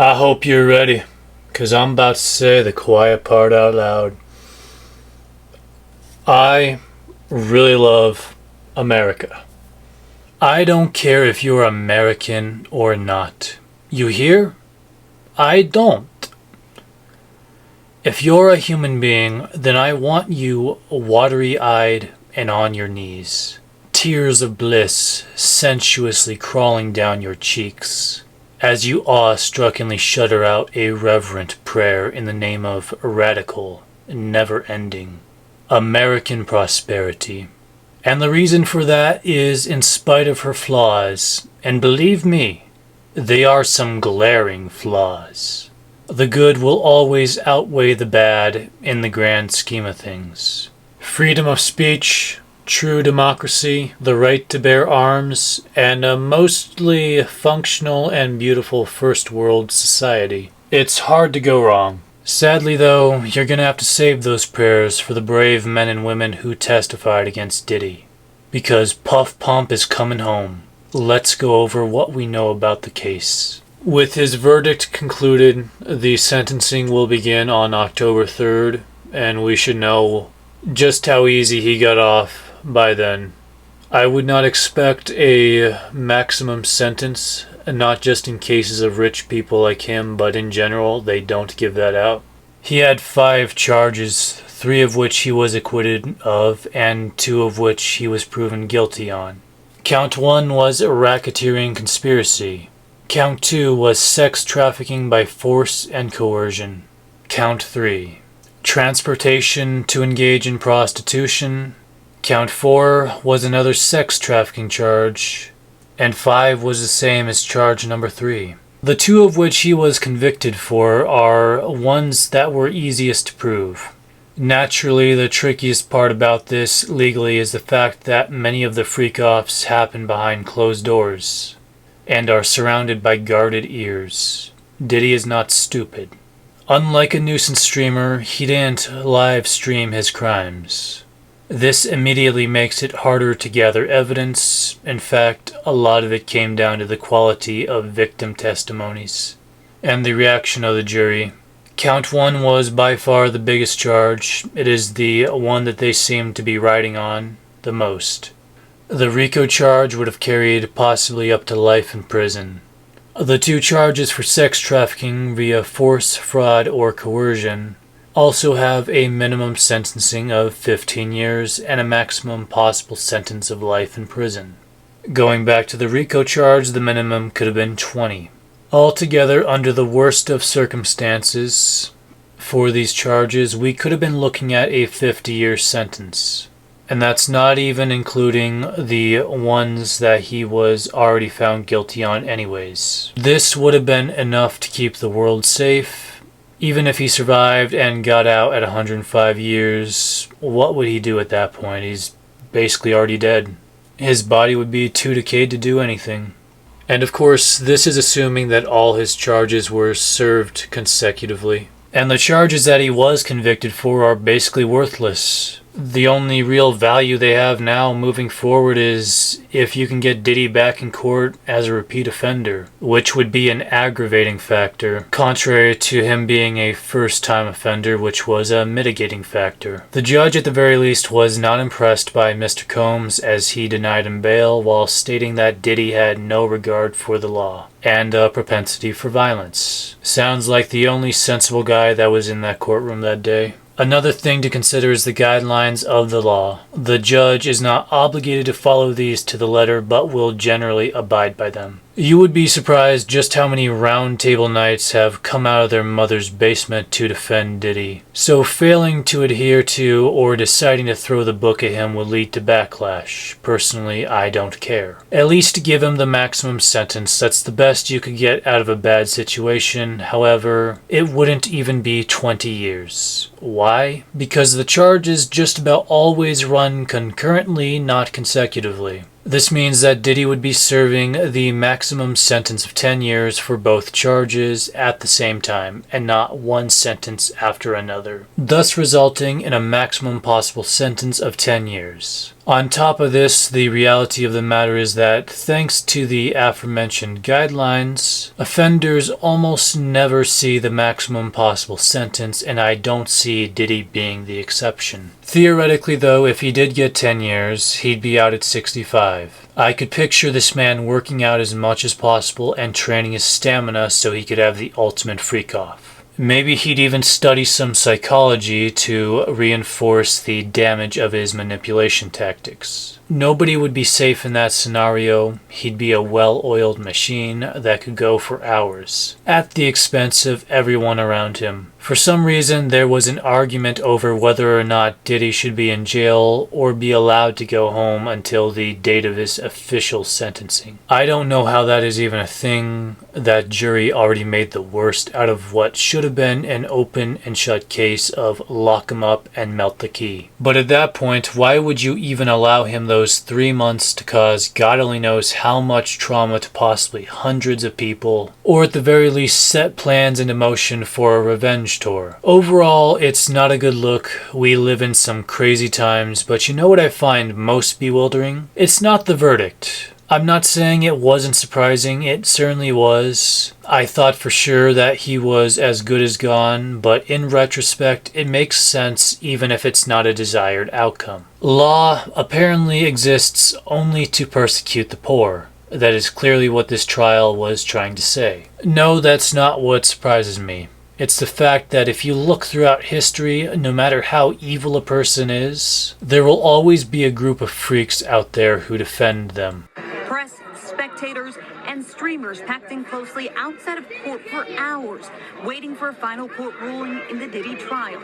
I hope you're ready, 'cause I'm about to say the quiet part out loud. I really love America. I don't care if you're American or not. You hear? I don't. If you're a human being, then I want you watery-eyed and on your knees. Tears of bliss sensuously crawling down your cheeks as you awe-struckingly shudder out a reverent prayer in the name of radical, never-ending American prosperity. And the reason for that is, in spite of her flaws, and believe me, they are some glaring flaws, the good will always outweigh the bad in the grand scheme of things. Freedom of speech, true democracy, the right to bear arms, and a mostly functional and beautiful first world society. It's hard to go wrong. Sadly though, you're gonna have to save those prayers for the brave men and women who testified against Diddy. Because Puff Pump is coming home. Let's go over what we know about the case. With his verdict concluded, the sentencing will begin on October 3rd, and we should know just how easy he got off by then. I would not expect a maximum sentence, not just in cases of rich people like him, but in general, they don't give that out. He had 5 charges, 3 of which he was acquitted of, and 2 of which he was proven guilty on. Count 1 was racketeering conspiracy. Count 2 was sex trafficking by force and coercion. Count 3, transportation to engage in prostitution. Count 4 was another sex trafficking charge, and 5 was the same as charge number 3. The 2 of which he was convicted for are ones that were easiest to prove. Naturally, the trickiest part about this legally is the fact that many of the freak-offs happen behind closed doors and are surrounded by guarded ears. Diddy is not stupid. Unlike a nuisance streamer, he didn't live stream his crimes. This immediately makes it harder to gather evidence. In fact, a lot of it came down to the quality of victim testimonies and the reaction of the jury. Count 1 was by far the biggest charge. It is the one that they seem to be riding on the most. The RICO charge would have carried possibly up to life in prison. The 2 charges for sex trafficking via force, fraud, or coercion also have a minimum sentencing of 15 years and a maximum possible sentence of life in prison. Going back to the RICO charge, the minimum could have been 20. Altogether, under the worst of circumstances for these charges, we could have been looking at a 50-year sentence. And that's not even including the ones that he was already found guilty on anyways. This would have been enough to keep the world safe. Even if he survived and got out at 105 years, what would he do at that point? He's basically already dead. His body would be too decayed to do anything. And of course, this is assuming that all his charges were served consecutively. And the charges that he was convicted for are basically worthless. The only real value they have now moving forward is if you can get Diddy back in court as a repeat offender, which would be an aggravating factor, contrary to him being a first-time offender, which was a mitigating factor. The judge, at the very least, was not impressed by Mr. Combs as he denied him bail while stating that Diddy had no regard for the law and a propensity for violence. Sounds like the only sensible guy that was in that courtroom that day. Another thing to consider is the guidelines of the law. The judge is not obligated to follow these to the letter, but will generally abide by them. You would be surprised just how many round table nights have come out of their mother's basement to defend Diddy. So failing to adhere to or deciding to throw the book at him would lead to backlash. Personally, I don't care. At least give him the maximum sentence. That's the best you could get out of a bad situation. However, it wouldn't even be 20 years. Why? Because the charges just about always run concurrently, not consecutively. This means that Diddy would be serving the maximum sentence of 10 years for both charges at the same time, and not one sentence after another, thus resulting in a maximum possible sentence of 10 years. On top of this, the reality of the matter is that, thanks to the aforementioned guidelines, offenders almost never see the maximum possible sentence, and I don't see Diddy being the exception. Theoretically, though, if he did get 10 years, he'd be out at 65. I could picture this man working out as much as possible and training his stamina so he could have the ultimate freak-off. Maybe he'd even study some psychology to reinforce the damage of his manipulation tactics. Nobody would be safe in that scenario. He'd be a well-oiled machine that could go for hours, at the expense of everyone around him. For some reason, there was an argument over whether or not Diddy should be in jail or be allowed to go home until the date of his official sentencing. I don't know how that is even a thing. That jury already made the worst out of what should have been an open and shut case of lock him up and melt the key. But at that point, why would you even allow him those 3 months to cause God only knows how much trauma to possibly hundreds of people, or at the very least set plans into motion for a revenge tour? Overall, it's not a good look. We live in some crazy times, but you know what I find most bewildering? It's not the verdict. I'm not saying it wasn't surprising, it certainly was. I thought for sure that he was as good as gone, but in retrospect, it makes sense even if it's not a desired outcome. Law apparently exists only to persecute the poor. That is clearly what this trial was trying to say. No, that's not what surprises me. It's the fact that if you look throughout history, no matter how evil a person is, there will always be a group of freaks out there who defend them. Press, spectators, and streamers packed in closely outside of court for hours, waiting for a final court ruling in the Diddy trial.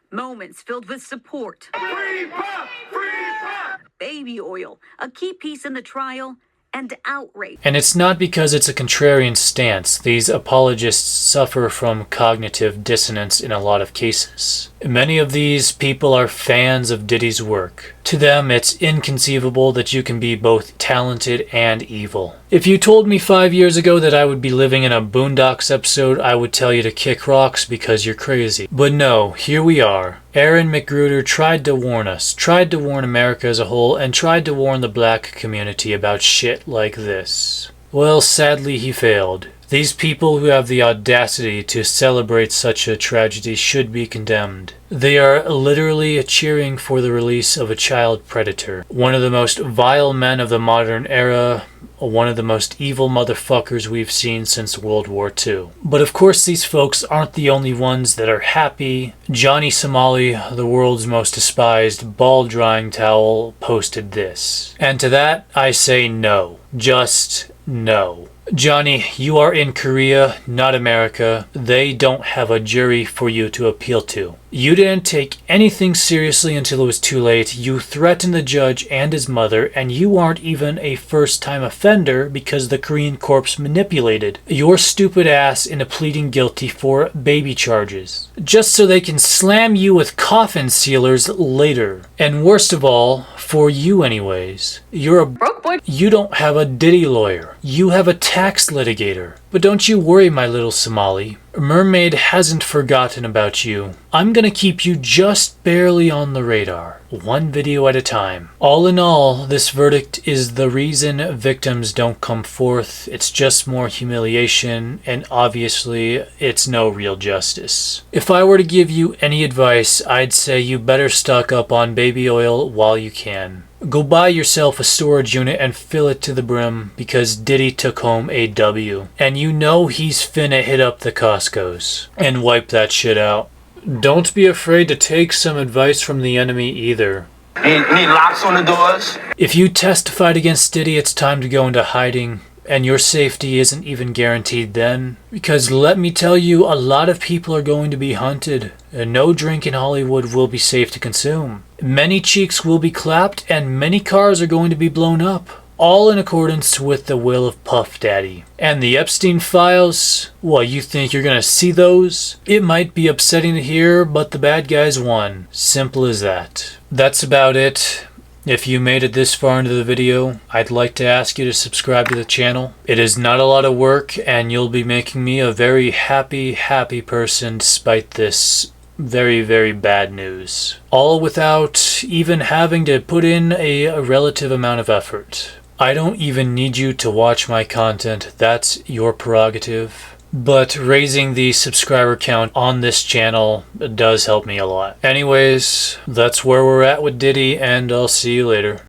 Moments filled with support. Free pop! Free pop! Baby oil, a key piece in the trial, and outrage. And it's not because it's a contrarian stance. These apologists suffer from cognitive dissonance in a lot of cases. Many of these people are fans of Diddy's work. To them, it's inconceivable that you can be both talented and evil. If you told me 5 years ago that I would be living in a Boondocks episode, I would tell you to kick rocks because you're crazy. But no, here we are. Aaron McGruder tried to warn us, tried to warn America as a whole, and tried to warn the black community about shit like this. Well, sadly he failed. These people who have the audacity to celebrate such a tragedy should be condemned. They are literally cheering for the release of a child predator, one of the most vile men of the modern era, one of the most evil motherfuckers we've seen since World War II. But of course these folks aren't the only ones that are happy. Johnny Somali, the world's most despised ball drying towel, posted this. And to that I say no. Just no. Johnny, you are in Korea, not America. They don't have a jury for you to appeal to. You didn't take anything seriously until it was too late. You threatened the judge and his mother, and you aren't even a first-time offender because the Korean corpse manipulated your stupid ass into pleading guilty for baby charges, just so they can slam you with coffin sealers later. And worst of all, for you anyways, you're a broke boy. You don't have a Diddy lawyer. You have a tax litigator. But don't you worry, my little Somali. Mermaid hasn't forgotten about you. I'm gonna keep you just barely on the radar, one video at a time. All in all, this verdict is the reason victims don't come forth. It's just more humiliation, and obviously, it's no real justice. If I were to give you any advice, I'd say you better stock up on baby oil while you can. Go buy yourself a storage unit and fill it to the brim, because Diddy took home a W. And you know he's finna hit up the Costco's and wipe that shit out. Don't be afraid to take some advice from the enemy either. Need locks on the doors? If you testified against Diddy, it's time to go into hiding. And your safety isn't even guaranteed then. Because let me tell you, a lot of people are going to be hunted. And no drink in Hollywood will be safe to consume. Many cheeks will be clapped and many cars are going to be blown up. All in accordance with the will of Puff Daddy. And the Epstein files? What, you think you're gonna see those? It might be upsetting to hear, but the bad guys won. Simple as that. That's about it. If you made it this far into the video, I'd like to ask you to subscribe to the channel. It is not a lot of work, and you'll be making me a very happy person despite this very, very bad news. All without even having to put in a relative amount of effort. I don't even need you to watch my content, that's your prerogative. But raising the subscriber count on this channel does help me a lot. Anyways, that's where we're at with Diddy, and I'll see you later.